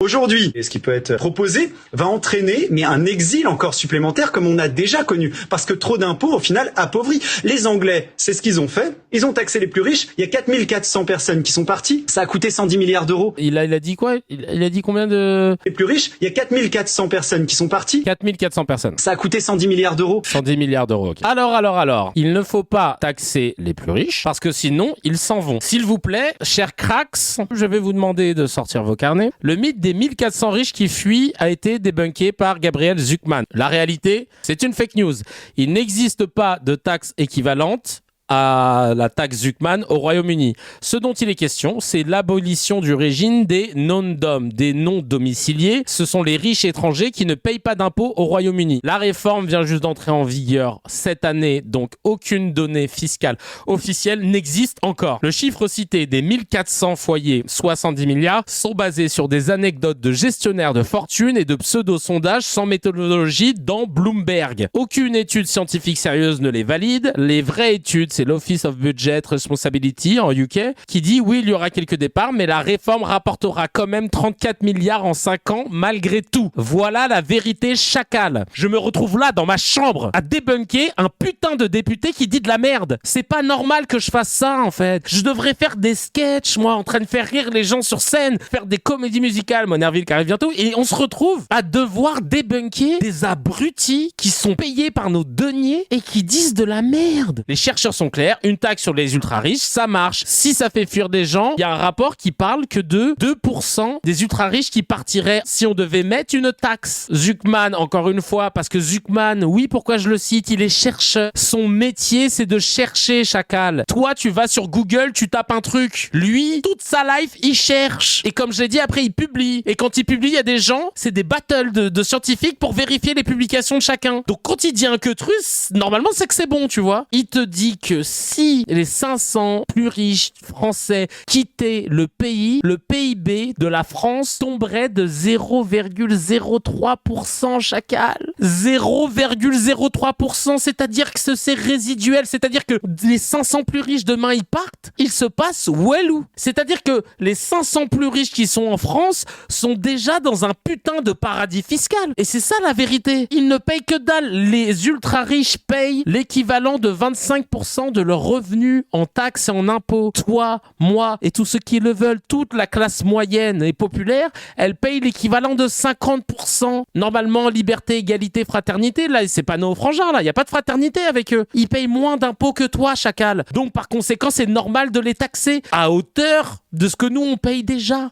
Aujourd'hui, ce qui peut être proposé va entraîner un exil encore supplémentaire comme on a déjà connu. Parce que trop d'impôts, au final, appauvrit. Les Anglais, c'est ce qu'ils ont fait. Ils ont taxé les plus riches. Il y a 4400 personnes qui sont parties. Ça a coûté 110 milliards d'euros. Il a dit quoi? Il a dit combien de... Les plus riches, il y a 4400 personnes qui sont parties. 4400 personnes. Ça a coûté 110 milliards d'euros. 110 milliards d'euros. Okay. Alors. Il ne faut pas taxer les plus riches parce que sinon, ils s'en vont. S'il vous plaît, chers cracks, je vais vous demander de sortir vos carnets. Le mythe des 1400 riches qui fuient a été débunké par Gabriel Zucman. La réalité, c'est une fake news. Il n'existe pas de taxe équivalente à la taxe Zucman au Royaume-Uni. Ce dont il est question, c'est l'abolition du régime des non-dom, des non-domiciliés. Ce sont les riches étrangers qui ne payent pas d'impôts au Royaume-Uni. La réforme vient juste d'entrer en vigueur cette année, donc aucune donnée fiscale officielle n'existe encore. Le chiffre cité des 1400 foyers, 70 milliards, sont basés sur des anecdotes de gestionnaires de fortune et de pseudo-sondages sans méthodologie dans Bloomberg. Aucune étude scientifique sérieuse ne les valide. Les vraies études, c'est l'Office of Budget Responsibility en UK qui dit oui, il y aura quelques départs, mais la réforme rapportera quand même 34 milliards en 5 ans malgré tout. Voilà la vérité chacal. Je me retrouve là dans ma chambre à débunker un putain de député qui dit de la merde. C'est pas normal que je fasse ça en fait. Je devrais faire des sketchs, moi, en train de faire rire les gens sur scène, faire des comédies musicales, Monerville qui arrive bientôt, et on se retrouve à devoir débunker des abrutis qui sont payés par nos deniers et qui disent de la merde. Les chercheurs sont clairs, une taxe sur les ultra riches, ça marche. Si ça fait fuir des gens, il y a un rapport qui parle que de 2% des ultra riches qui partiraient si on devait mettre une taxe. Zucman, encore une fois, parce que Zucman, oui, pourquoi je le cite, il est chercheur. Son métier, c'est de chercher, chacal. Toi, tu vas sur Google, tu tapes un truc. Lui, toute sa life, il cherche. Et comme je l'ai dit, après, il publie. Et quand il publie, il y a des gens, c'est des battles de scientifiques pour vérifier les publications de chacun. Donc quand il dit un queutrus, normalement, c'est que c'est bon, tu vois. Il te dit que si les 500 plus riches français quittaient le pays, le PIB de la France tomberait de 0,03% chacal. 0,03%, c'est-à-dire que c'est résiduel, c'est-à-dire que les 500 plus riches demain ils partent, ils se passent Walou. C'est-à-dire que les 500 plus riches qui sont en France sont déjà dans un putain de paradis fiscal. Et c'est ça la vérité. Ils ne payent que dalle. Les ultra riches payent l'équivalent de 25% de leurs revenus en taxes et en impôts. Toi, moi et tous ceux qui le veulent, toute la classe moyenne et populaire, elle paye l'équivalent de 50%. Normalement, liberté, égalité, fraternité, là, c'est pas nos frangins, là, il n'y a pas de fraternité avec eux. Ils payent moins d'impôts que toi, chacal. Donc, par conséquent, c'est normal de les taxer à hauteur de ce que nous, on paye déjà.